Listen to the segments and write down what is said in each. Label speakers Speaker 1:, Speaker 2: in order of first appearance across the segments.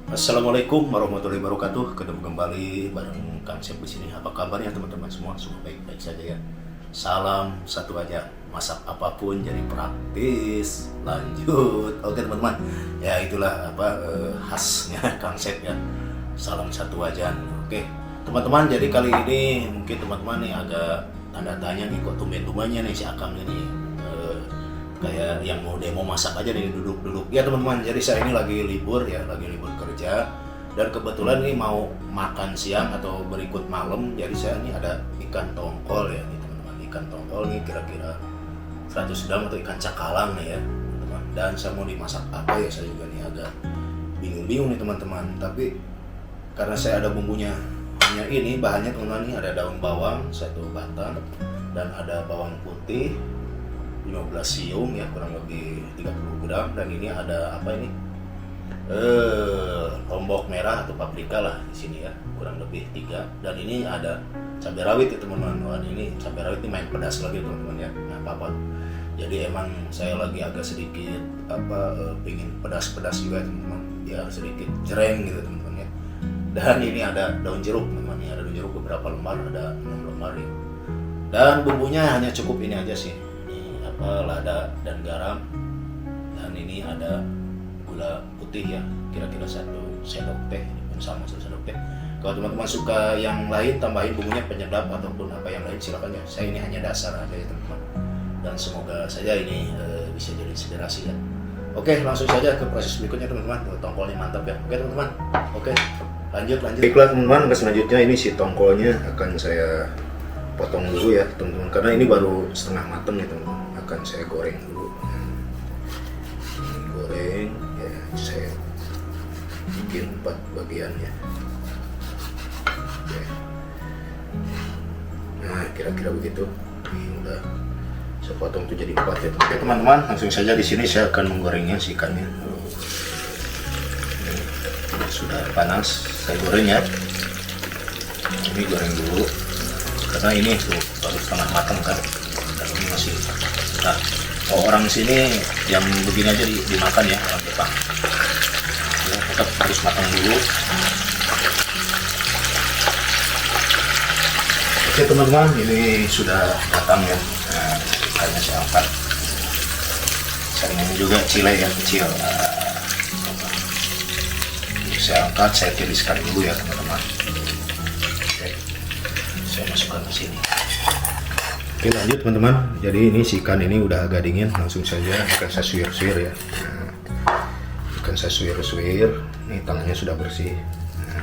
Speaker 1: Assalamualaikum warahmatullahi wabarakatuh. Ketemu kembali bareng Kang Sep di sini. Apa kabarnya teman-teman semua? Semoga baik-baik saja ya. Salam satu aja. Masak apapun jadi praktis. Lanjut. Oke teman-teman. Ya itulah khasnya Kang Sep ya. Salam satu aja. Oke. Teman-teman, jadi kali ini mungkin teman-teman nih agak tanda tanya nih, kok tumben-tumbennya nih si Akang ini kayak yang mau demo masak aja nih, duduk-duduk ya teman-teman. Jadi saya ini lagi libur ya, lagi libur kerja, dan kebetulan ini mau makan siang atau berikut malam. Jadi saya ini ada ikan tongkol ya nih teman-teman. Ikan tongkol nih kira-kira 100 gram atau ikan cakalang nih ya teman-teman. Dan saya mau dimasak apa ya, saya juga nih agak bingung-bingung nih teman-teman. Tapi karena saya ada bumbunya, hanya ini bahannya teman-teman, nih ada daun bawang 1 batang dan ada bawang putih 15 siung ya, kurang lebih 30 gram. Dan ini ada apa ini, lombok merah atau paprika lah di sini ya, kurang lebih 3. Dan ini ada cabai rawit ya teman-teman. Wah, ini cabai rawit ini main pedas lagi teman-teman ya, nggak apa-apa. Jadi emang saya lagi agak sedikit pingin pedas-pedas juga teman-teman ya, sedikit jereng gitu teman-teman ya. Dan ini ada daun jeruk teman-teman ya, ada daun jeruk beberapa lembar, ada 6 lembar ya. Dan bumbunya hanya cukup ini aja sih, lada dan garam. Dan ini ada gula putih ya, kira-kira 1 sendok teh, ini pun sama 1 sendok teh. Kalau teman-teman suka yang lain, tambahin bumbunya penyedap ataupun apa yang lain silakan ya. Saya ini hanya dasar aja ya teman-teman. Dan semoga saja ini bisa jadi inspirasi ya. Oke, langsung saja ke proses berikutnya teman-teman. Tongkolnya mantap ya. Oke teman-teman. Oke, lanjut. Baiklah teman-teman, selanjutnya ini si tongkolnya akan saya potong dulu ya teman-teman, karena ini baru setengah matang ya teman-teman. Akan saya goreng dulu. Goreng ya, saya bikin 4 bagian ya. Oke. Nah, kira-kira begitu. Ini udah saya potong tuh jadi 4 ya. Oke teman-teman, langsung saja di sini saya akan menggorengnya si ikannya. Ini sudah panas, saya goreng ya. Ini goreng dulu, karena ini tuh baru setengah matang kan, dan ini masih. Nah, orang sini yang begini aja dimakan ya, orang Jepang ya, tetap harus matang dulu. Oke teman-teman, ini sudah matang ya. Nah, ikannya saya angkat. Saringannya juga cile ya, kecil. Nah, saya angkat, saya tiriskan dulu ya teman-teman. Oke, saya masukkan ke sini. Oke lanjut teman-teman, jadi ini si ikan ini udah agak dingin, langsung saja akan saya suir-suir ya. Nah, akan saya suir-suir, ini tangannya sudah bersih. Nah,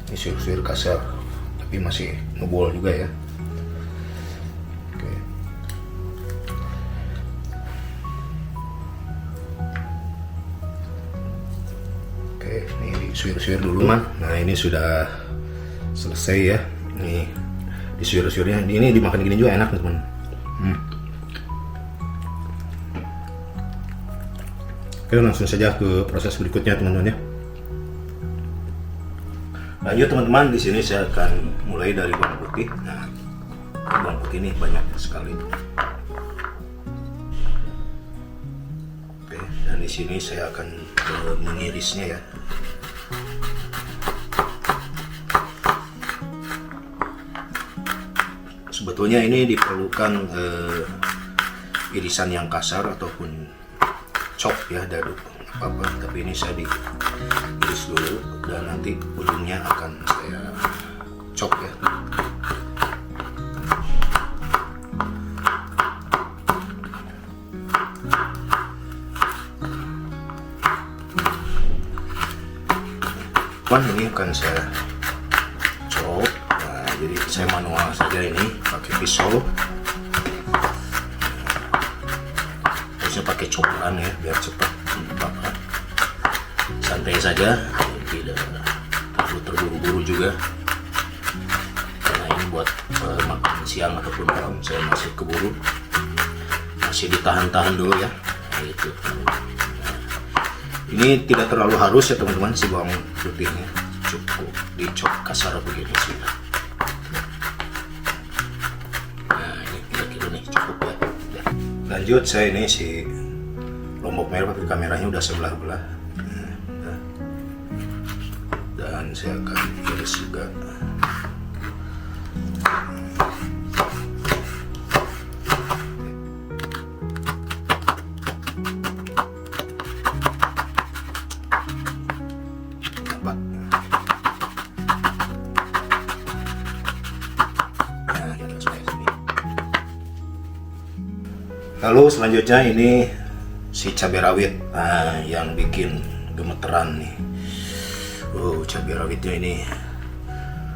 Speaker 1: ini suir-suir kasar, tapi masih ngebul juga ya. Oke. Oke, ini disuir-suir dulu man. Nah ini sudah selesai ya. Nih disuir-suirnya, ini dimakan gini juga enak teman-teman. Oke, langsung saja ke proses berikutnya teman-teman ya. Lanjut teman-teman, di sini saya akan mulai dari bawang putih. Nah, bawang putih ini banyak sekali. Oke, dan di sini saya akan mengirisnya ya. Sebetulnya ini diperlukan irisan yang kasar ataupun chop ya, daduk apa-apa, tapi ini saya diiris dulu dan nanti ujungnya akan saya chop ya. Ini akan saya chop. Jadi saya manual saja ini pakai pisau, harusnya pakai copelan ya biar cepat bakar. Santai saja, tidak terlalu terburu-buru juga, karena ini buat makan siang ataupun malam. Saya masih keburu, masih ditahan-tahan dulu ya. Nah, itu. Nah, ini tidak terlalu halus ya teman-teman, si bawang putihnya cukup dicop kasar begini sudah. Lanjut, saya ini si lombok merah pakai kameranya udah sebelah-belah. Nah, dan saya akan iris juga. Lalu selanjutnya ini si cabai rawit, yang bikin gemeteran nih. Cabai rawitnya ini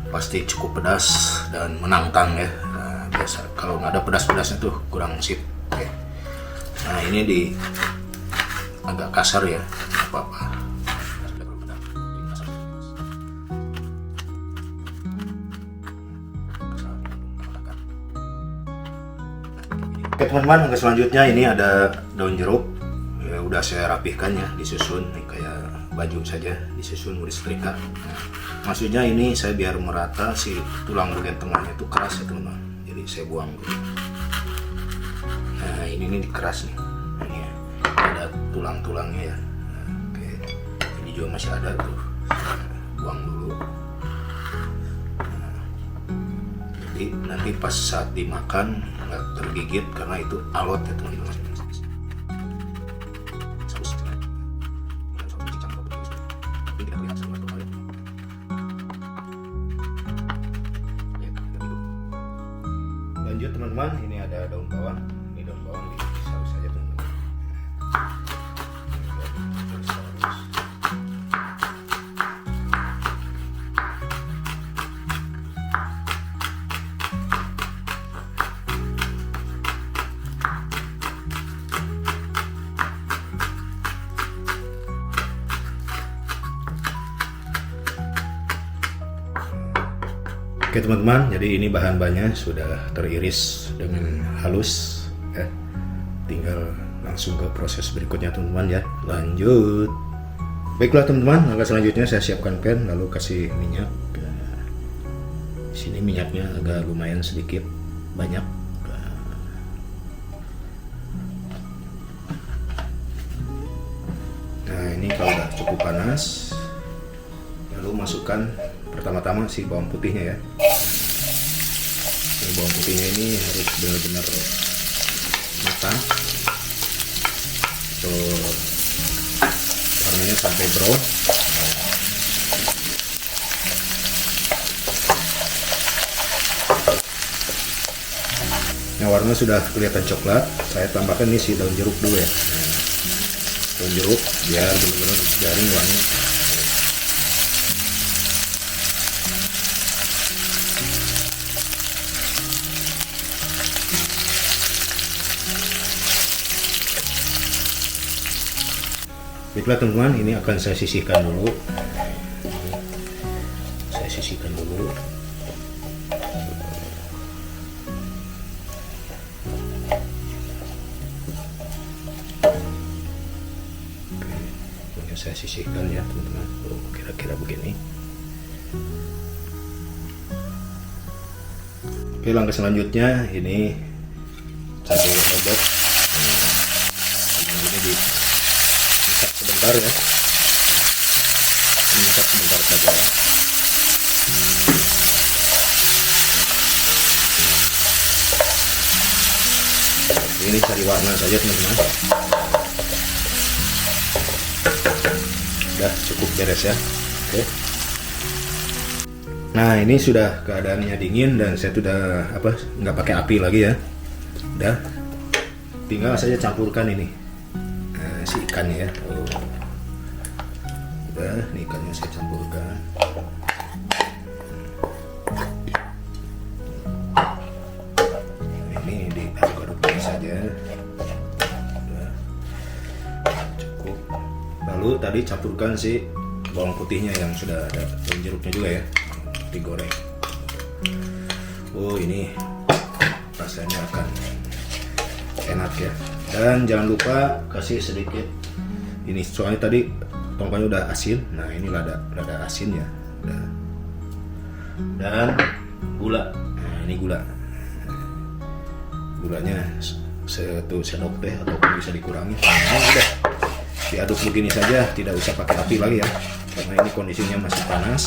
Speaker 1: pasti cukup pedas dan menantang ya. Biasa kalau nggak ada pedas-pedasnya tuh kurang sip. Oke. Nah ini di agak kasar ya, nggak apa-apa. Oke teman-teman, yang selanjutnya ini ada daun jeruk. Ya, udah saya rapihkan ya, disusun nih, kayak baju saja, disusun udah setrika. Nah, maksudnya ini saya biar merata si tulang bagian tengahnya itu keras ya teman-teman. Jadi saya buang dulu. Nah ini keras nih. Ini ya, ada tulang-tulangnya ya. Nah, oke, ini juga masih ada tuh. Saya buang dulu. Nah, jadi nanti pas saat dimakan nggak tergigit karena itu alot ya teman-teman. Lanjut teman-teman, ini ada daun bawang. Ini daun bawang disaus saja teman-teman. Oke teman-teman, jadi ini bahan-bahannya sudah teriris dengan halus ya. Tinggal langsung ke proses berikutnya teman-teman ya. Lanjut. Baiklah teman-teman, maka selanjutnya saya siapkan pan lalu kasih minyak. Di sini minyaknya agak lumayan sedikit banyak. Nah ini kalau udah cukup panas, lalu masukkan pertama-tama si bawang putihnya ya. Bawang putihnya ini harus benar-benar matang. Warnanya sampai brown. Nah warna sudah kelihatan coklat. Saya tambahkan nih si daun jeruk dulu ya. Daun jeruk biar benar-benar garing wangi. Baiklah teman-teman, ini akan saya sisihkan dulu. Saya sisihkan dulu. Oke, saya sisihkan ya teman-teman. Kira-kira begini. Oke, langkah selanjutnya ini cabai lobok. Ini dimasak sebentar ya. Dimasak sebentar saja. Ini cari warna saja teman-teman. Udah cukup beres ya. Oke. Nah ini sudah keadaannya dingin dan saya sudah nggak pakai api lagi ya. Udah, tinggal saja campurkan ini si ikannya ya. Udah, ini ikannya saya campurkan. Ini diaduk-aduk saja. Udah, cukup. Lalu tadi campurkan si bawang putihnya yang sudah ada daun jeruknya juga ya. Digoreng. Oh ini rasanya akan enak ya. Dan jangan lupa kasih sedikit ini, soalnya tadi tongkolnya udah asin. Nah ini lada asin ya. Dan gula. Nah ini gulanya satu sendok teh ataupun bisa dikurangi. Nah udah diaduk begini saja, tidak usah pakai api lagi ya. karena ini kondisinya masih panas,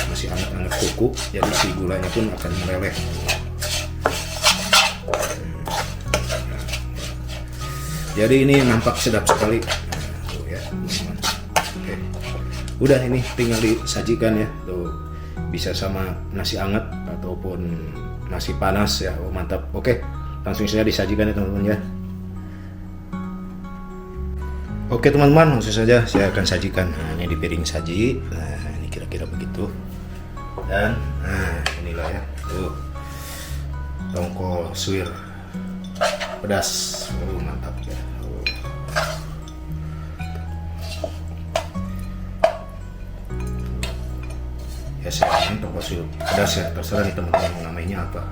Speaker 1: masih hangat-hangat kuku, jadi si gulanya pun akan meleleh. Jadi ini nampak sedap sekali. Tuh ya, teman-teman. Oke. Udah, ini tinggal disajikan ya. Tuh, bisa sama nasi hangat ataupun nasi panas ya. Oh, mantap. Oke, langsung saja disajikan ya teman-teman ya. Oke teman-teman, langsung saja saya akan sajikan. Nah, ini di piring saji. Nah, ini kira-kira begitu. Dan inilah ya. Tuh. Tongkol suwir pedas. Oh, mantap ya. Oh. Ya saya namanya tongkol suwir pedas ya, terserah nih teman-teman mau namanya apa.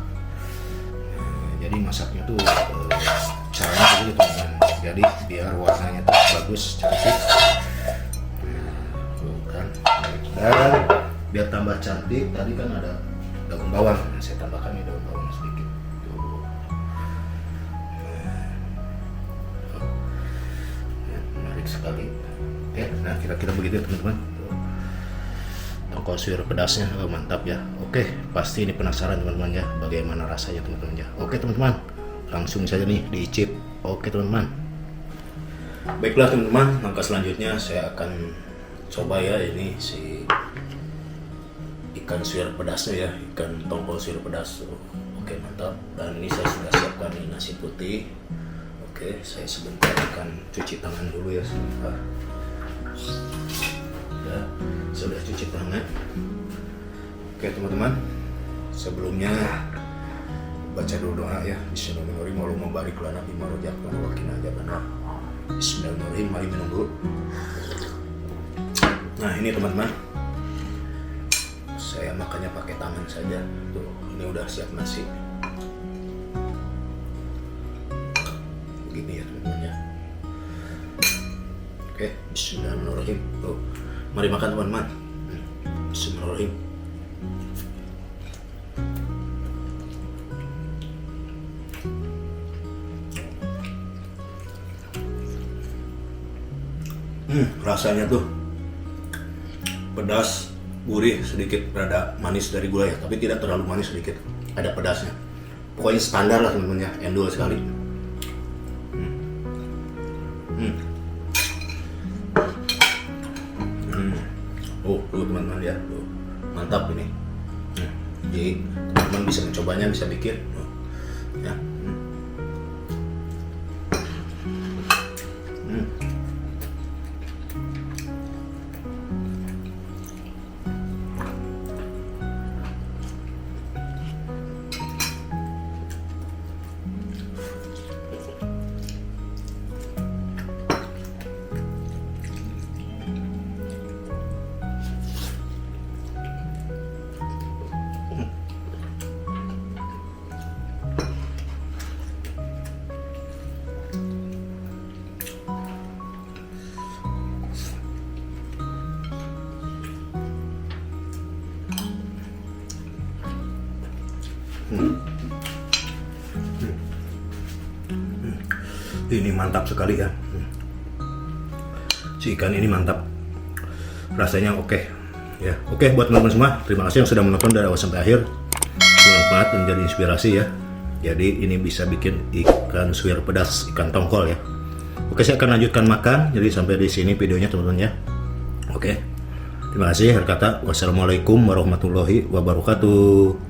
Speaker 1: Jadi masaknya tuh caranya begini teman-teman. Jadi biar warnanya tuh bagus, cantik. Kan. Dan biar tambah cantik, tadi kan ada daun bawang. Nah, saya tambahkan nih daun bawang sedikit. Tuh. Ya, menarik sekali. Oke, nah kira-kira begitu ya teman-teman. Tongkol suwir pedasnya, oh, mantap ya. Oke, pasti ini penasaran teman-teman ya, bagaimana rasanya teman-teman ya. Oke teman-teman, langsung saja nih diicip. Oke teman-teman. Baiklah teman-teman, langkah selanjutnya saya akan coba ya ini si ikan suwir pedasnya ya, ikan tongkol suwir pedas. Oke, mantap. Dan ini saya sudah siapkan nih nasi putih. Oke, saya sebentar akan cuci tangan dulu ya sebentar. Ya, sudah cuci tangan. Oke teman-teman, sebelumnya baca dulu doa ya. Bismillahirrahmanirrahim. Allahumma barik lana fima razaqtana wa qina adzabannar. Bismillahirrahmanirrahim. Mari minum dulu. Nah ini teman-teman, saya makannya pakai tangan saja. Tuh, ini udah siap nasi. Begini ya teman-teman ya. Oke, Bismillahirrahmanirrahim. Tuh, mari makan teman-teman. Bismillahirrahmanirrahim. Rasanya tuh pedas, gurih, sedikit rada manis dari gula ya, tapi tidak terlalu manis, sedikit ada pedasnya. Pokoknya standar lah teman-teman ya, endul sekali. Oh, tuh teman-teman ya, tuh. Mantap ini. Jadi teman-teman bisa mencobanya, bisa bikin. Ya. Ini mantap sekali ya. Si ikan ini mantap. Rasanya oke. Ya, oke buat teman-teman semua. Terima kasih yang sudah menonton dari awal sampai akhir. Bermanfaat dan menjadi inspirasi ya. Jadi ini bisa bikin ikan suwir pedas, ikan tongkol ya. Oke, saya akan lanjutkan makan. Jadi sampai di sini videonya teman-teman ya. Oke. Terima kasih. Akhir kata, wassalamualaikum warahmatullahi wabarakatuh.